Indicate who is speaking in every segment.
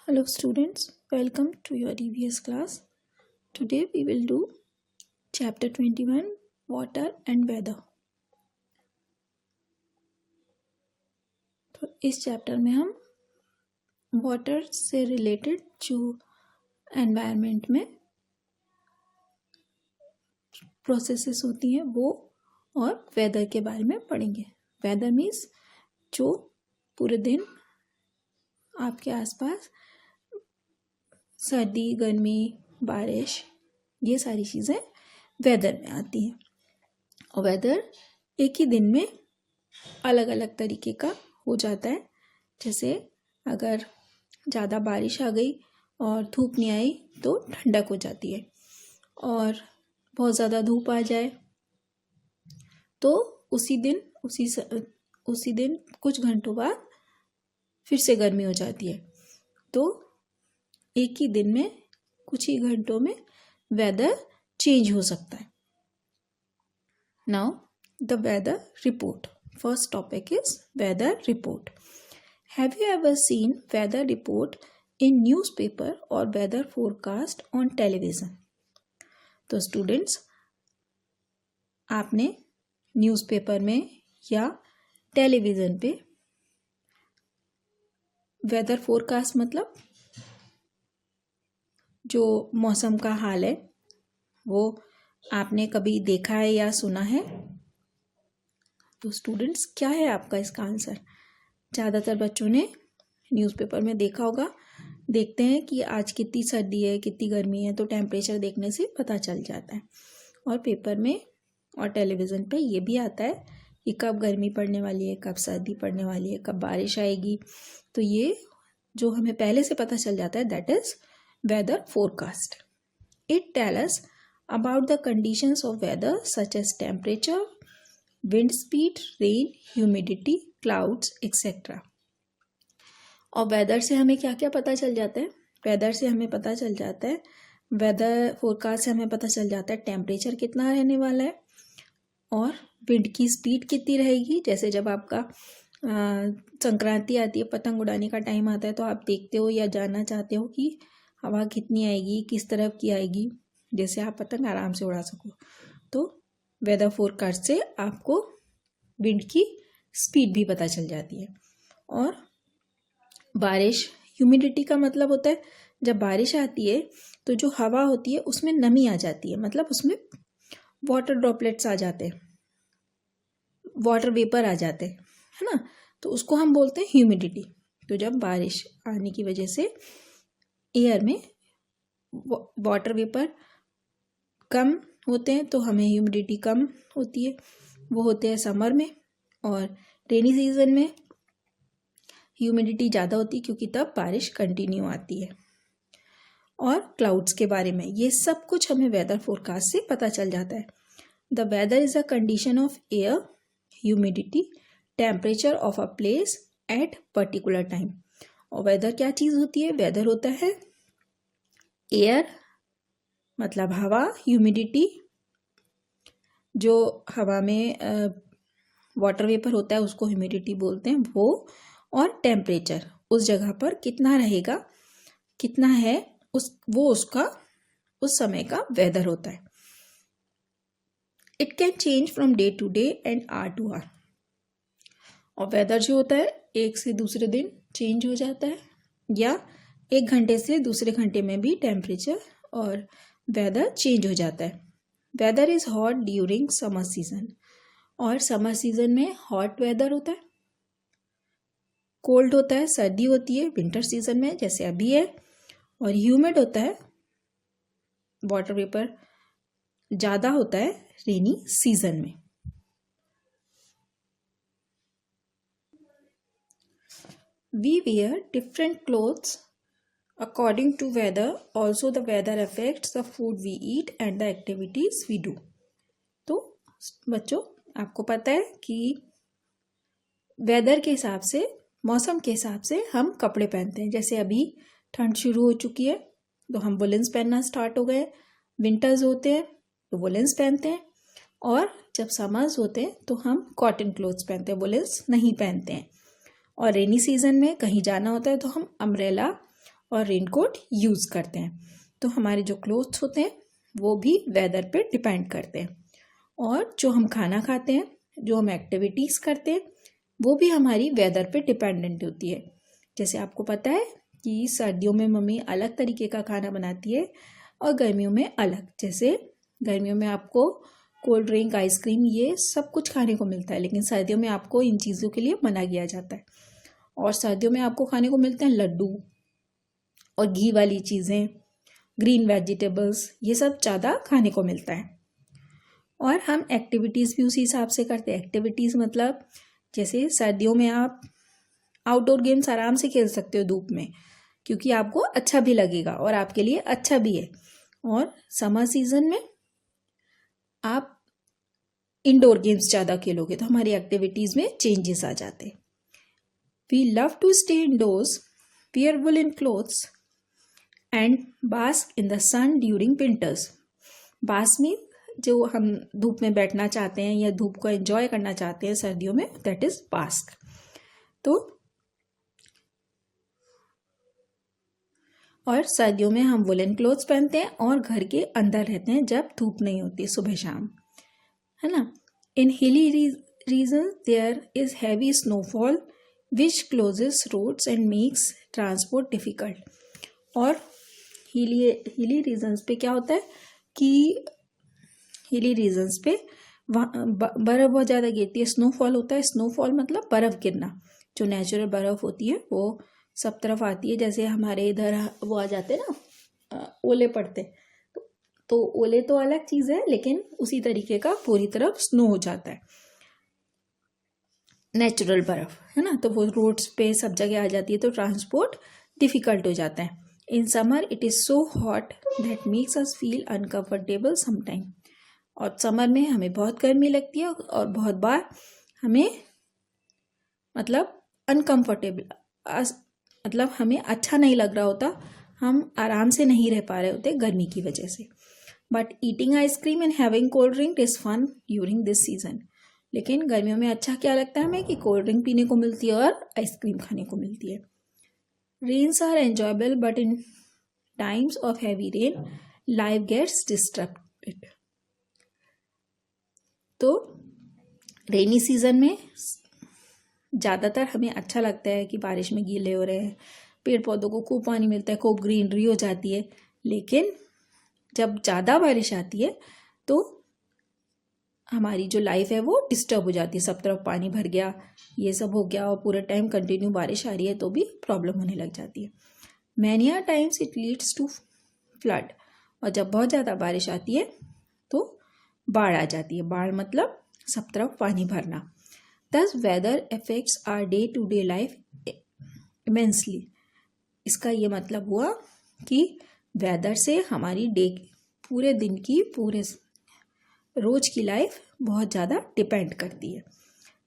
Speaker 1: Hello students, welcome to your EVS class. Today we will do chapter 21 Water and Weather. तो इस chapter में हम water से related जो एनवायरनमेंट में प्रोसेसेस होती हैं वो और वेदर के बारे में पढ़ेंगे. वेदर मीन्स जो पूरे दिन आपके आसपास सर्दी, गर्मी, बारिश, ये सारी चीज़ें वेदर में आती हैं. और वेदर एक ही दिन में अलग अलग तरीके का हो जाता है. जैसे अगर ज़्यादा बारिश आ गई और धूप नहीं आई तो ठंडक हो जाती है, और बहुत ज़्यादा धूप आ जाए तो उसी दिन कुछ घंटों बाद फिर से गर्मी हो जाती है. तो एक ही दिन में कुछ ही घंटों में वेदर चेंज हो सकता है. Now the weather report. First topic is weather report. Have you ever seen weather report in newspaper और वेदर फोरकास्ट ऑन टेलीविज़न? तो स्टूडेंट्स, आपने न्यूज़पेपर में या टेलीविज़न पे वेदर फोरकास्ट मतलब जो मौसम का हाल है वो आपने कभी देखा है या सुना है? तो स्टूडेंट्स, क्या है आपका इसका आंसर? ज़्यादातर बच्चों ने न्यूज़पेपर में देखा होगा. देखते हैं कि आज कितनी सर्दी है, कितनी गर्मी है, तो टेम्परेचर देखने से पता चल जाता है. और पेपर में और टेलीविज़न पे ये भी आता है कि कब गर्मी पड़ने वाली है, कब सर्दी पड़ने वाली है, कब बारिश आएगी. तो ये जो हमें पहले से पता चल जाता है, that is weather forecast. It tells us about the conditions of weather such as temperature, wind speed, rain, humidity, clouds, etc. और वेदर से हमें क्या क्या पता चल जाता है? वेदर से हमें पता चल जाता है, वेदर फोरकास्ट से हमें पता चल जाता है टेम्परेचर कितना रहने वाला है और विंड की स्पीड कितनी रहेगी. जैसे जब आपका संक्रांति आती है, पतंग उड़ाने का टाइम आता है, तो आप देखते हो या जानना चाहते हो कि हवा कितनी आएगी, किस तरफ की आएगी, जैसे आप पतंग आराम से उड़ा सको. तो वेदर फोरकास्ट से आपको विंड की स्पीड भी पता चल जाती है. और बारिश, ह्यूमिडिटी का मतलब होता है जब बारिश आती है तो जो हवा होती है उसमें नमी आ जाती है, मतलब उसमें वाटर ड्रॉपलेट्स आ जाते हैं, वाटर वेपर आ जाते हैं, है ना. तो उसको हम बोलते हैं ह्यूमिडिटी. तो जब बारिश आने की वजह से एयर में वाटर वेपर कम होते हैं तो हमें ह्यूमिडिटी कम होती है. वो होते हैं समर में. और रेनी सीजन में ह्यूमिडिटी ज़्यादा होती है क्योंकि तब बारिश कंटिन्यू आती है. और क्लाउड्स के बारे में ये सब कुछ हमें वेदर फोरकास्ट से पता चल जाता है. The weather is a condition of air, humidity, temperature of a place at particular time. और वेदर क्या चीज़ होती है? वेदर होता है एयर मतलब हवा, ह्यूमिडिटी जो हवा में वाटर वेपर होता है उसको ह्यूमिडिटी बोलते हैं वो, और टेम्परेचर उस जगह पर कितना रहेगा, कितना है उसका उस समय का वेदर होता है. It can change from day to day and hour to hour. और वेदर जो होता है एक से दूसरे दिन चेंज हो जाता है, या एक घंटे से दूसरे घंटे में भी टेम्परेचर और वेदर चेंज हो जाता है. Weather is hot during summer season. और समर सीजन में हॉट वेदर होता है, कोल्ड होता है, सर्दी होती है विंटर सीजन में जैसे अभी है, और ह्यूमिड होता है, वाटर वेपर ज़्यादा होता है रेनी सीजन में. We wear different clothes according to weather. Also the weather affects the food we eat and the activities we do. तो बच्चों, आपको पता है कि वेदर के हिसाब से, मौसम के हिसाब से हम कपड़े पहनते हैं. जैसे अभी ठंड शुरू हो चुकी है तो हम वुलेंस पहनना स्टार्ट हो गए. विंटर्स होते हैं तो वुलेंस पहनते हैं, और जब समर्स होते हैं तो हम कॉटन क्लोथ्स पहनते हैं, वुलेंस नहीं पहनते हैं. और रेनी सीजन में कहीं जाना होता है तो हम अम्ब्रेला और रेनकोट यूज़ करते हैं। तो हमारे जो क्लोथ्स होते हैं वो भी वेदर पे डिपेंड करते हैं। और जो हम खाना खाते हैं, जो हम एक्टिविटीज़ करते हैं, वो भी हमारी वेदर पे डिपेंडेंट होती है। जैसे आपको पता है कि सर्दियों में मम्मी अलग तरीके का खाना बनाती है और गर्मियों में अलग। जैसे गर्मियों में आपको कोल्ड ड्रिंक, आइसक्रीम, ये सब कुछ खाने को मिलता है, लेकिन सर्दियों में आपको इन चीज़ों के लिए मना किया जाता है। और सर्दियों में आपको खाने को मिलते हैं लड्डू और घी वाली चीज़ें, ग्रीन वेजिटेबल्स, ये सब ज़्यादा खाने को मिलता है। और हम एक्टिविटीज़ भी उसी हिसाब से करते हैं। एक्टिविटीज़ मतलब जैसे सर्दियों में आप आउटडोर गेम्स आराम से खेल सकते हो धूप में, क्योंकि आपको अच्छा भी लगेगा और आपके लिए अच्छा भी है। और समर सीजन में आप इंडोर गेम्स ज़्यादा खेलोगे, तो हमारी एक्टिविटीज़ में चेंजेस आ जाते हैं। We love to stay indoors, wear woolen clothes and bask in the sun during winters. बास में जो हम धूप में बैठना चाहते हैं या धूप को एंजॉय करना चाहते हैं सर्दियों में, दैट इज बास्क। तो और सर्दियों में हम वुलन क्लोथ्स पहनते हैं और घर के अंदर रहते हैं जब धूप नहीं होती, सुबह शाम, है ना। In hilly region there is heavy snowfall which closes roads and makes transport difficult. और हिली रीजन्स पे क्या होता है कि हिली रीजन्स पे बर्फ़ बहुत ज़्यादा गिरती है, स्नोफॉल होता है। स्नोफॉल मतलब बर्फ़ गिरना, जो नेचुरल बर्फ़ होती है वो सब तरफ आती है। जैसे हमारे इधर वो आ जाते हैं ना, ओले पड़ते, तो ओले तो अलग चीज़ है, लेकिन उसी तरीके का पूरी तरफ स्नो हो जाता है, नेचुरल बर्फ़, है ना। तो वो रोड्स पे सब जगह आ जाती है, तो ट्रांसपोर्ट डिफ़िकल्ट हो जाता है। In summer it is so hot that makes us feel uncomfortable sometime. और समर में हमें बहुत गर्मी लगती है और बहुत बार हमें मतलब अनकम्फर्टेबल, मतलब हमें अच्छा नहीं लग रहा होता, हम आराम से नहीं रह पा रहे होते गर्मी की वजह से। But eating ice cream and having cold drink is fun during this season. लेकिन गर्मियों में अच्छा क्या लगता है हमें कि कोल्ड ड्रिंक पीने को मिलती है और आइसक्रीम खाने को मिलती है। Rains are enjoyable but in times of heavy rain life gets disturbed. तो रेनी सीजन में ज़्यादातर हमें अच्छा लगता है कि बारिश में गीले हो रहे हैं, पेड़ पौधों को खूब पानी मिलता है, खूब ग्रीनरी हो जाती है। लेकिन जब ज़्यादा बारिश आती है तो हमारी जो लाइफ है वो डिस्टर्ब हो जाती है, सब तरफ पानी भर गया, ये सब हो गया, और पूरे टाइम कंटिन्यू बारिश आ रही है तो भी प्रॉब्लम होने लग जाती है। Many are times it leads to flood. और जब बहुत ज़्यादा बारिश आती है तो बाढ़ आ जाती है। बाढ़ मतलब सब तरफ पानी भरना। Thus weather affects our day to day life immensely. इसका ये मतलब हुआ कि वेदर से हमारी पूरे दिन की, पूरे रोज की लाइफ बहुत ज़्यादा डिपेंड करती है।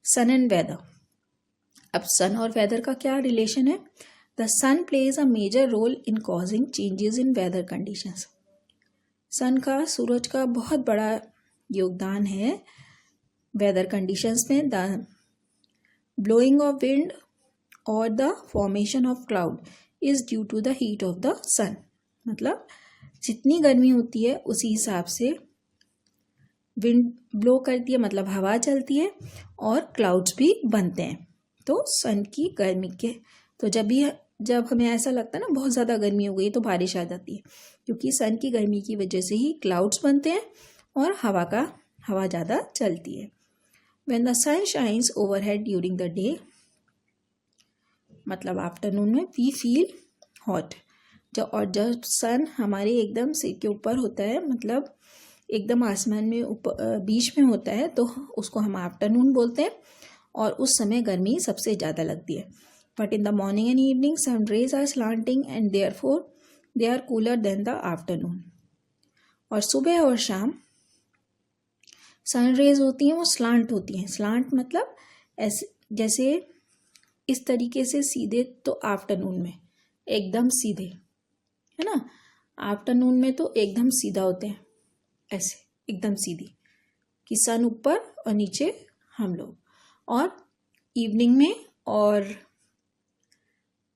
Speaker 1: Sun and weather. अब सन और वेदर का क्या रिलेशन है? The sun plays a major role in causing changes in weather conditions. Sun का, सूरज का बहुत बड़ा योगदान है वेदर कंडीशंस में। द ब्लोइंग ऑफ विंड और the formation of cloud is due to the heat of the sun. मतलब जितनी गर्मी होती है उसी हिसाब से विंड ब्लो करती है, मतलब हवा चलती है, और क्लाउड्स भी बनते हैं। तो सन की गर्मी के, तो जब हमें ऐसा लगता है ना बहुत ज़्यादा गर्मी हो गई, तो बारिश आ जाती है, क्योंकि सन की गर्मी की वजह से ही क्लाउड्स बनते हैं और हवा ज़्यादा चलती है। When the sun shines overhead during the day, मतलब आफ्टरनून में, वी फील हॉट। जब सन हमारे एकदम सिर के ऊपर होता है, मतलब एकदम आसमान में ऊपर बीच में होता है, तो उसको हम आफ्टरनून बोलते हैं, और उस समय गर्मी सबसे ज़्यादा लगती है। But in the morning and evening sun rays are slanting and therefore they are cooler than the afternoon. और सुबह और शाम सन रेज होती हैं वो स्लांट होती हैं। स्लांट मतलब ऐसे, जैसे इस तरीके से सीधे, तो आफ्टरनून में एकदम सीधे, है ना। आफ्टरनून में तो एकदम सीधा होते हैं, ऐसे एकदम सीधी, कि सन ऊपर और नीचे हम लोग। और इवनिंग में और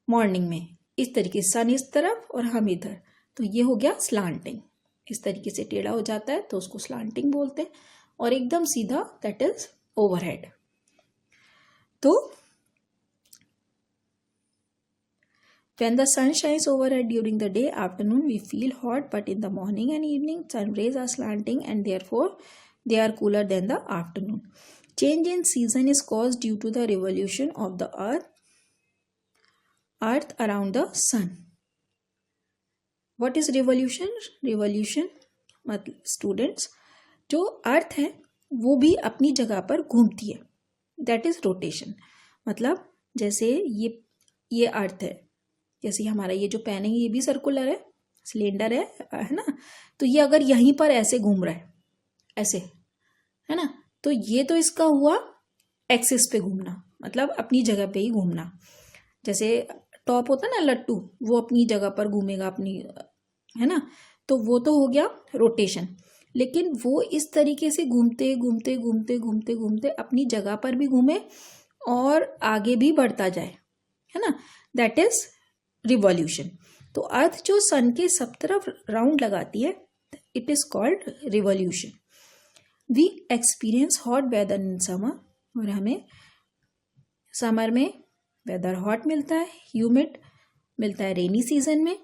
Speaker 1: मॉर्निंग में इस तरीके से, सन इस तरफ और हम इधर, तो ये हो गया स्लांटिंग। इस तरीके से टेढ़ा हो जाता है तो उसको स्लांटिंग बोलते हैं, और एकदम सीधा दैट इज ओवरहेड। तो when the sun shines overhead during the day, afternoon, we feel hot, but in the morning and evening, sun rays are slanting and therefore they are cooler than the afternoon. Change in season is caused due to the revolution of the earth around the sun. What is revolution? Revolution मतलब students, जो अर्थ है वो भी अपनी जगह पर घूमती है, दैट इज रोटेशन। मतलब जैसे ये अर्थ है, जैसे हमारा ये जो पेन है ये भी सर्कुलर है, सिलेंडर है ना, तो ये अगर यहीं पर ऐसे घूम रहा है, ऐसे है ना, तो ये तो इसका हुआ एक्सिस पे घूमना, मतलब अपनी जगह पे ही घूमना। जैसे टॉप होता है ना लट्टू, वो अपनी जगह पर घूमेगा अपनी, है ना, तो वो तो हो गया रोटेशन। लेकिन वो इस तरीके से घूमते घूमते घूमते घूमते घूमते अपनी जगह पर भी घूमे और आगे भी बढ़ता जाए, है ना, दैट इज रिवॉल्यूशन। तो अर्थ जो सन के सब तरफ राउंड लगाती है, it is called revolution. We experience hot weather in summer, और हमें समर में वेदर हॉट मिलता है, ह्यूमिड मिलता है रेनी सीजन में,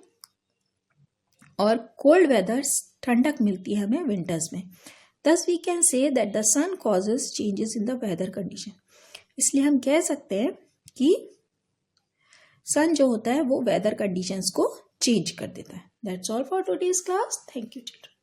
Speaker 1: और कोल्ड वेदर ठंडक मिलती है हमें विंटर्स में। Thus we can say that the sun causes changes in the weather condition. इसलिए हम कह सकते हैं कि सन जो होता है वो वेदर कंडीशंस को चेंज कर देता है। That's all for today's class. Thank you children.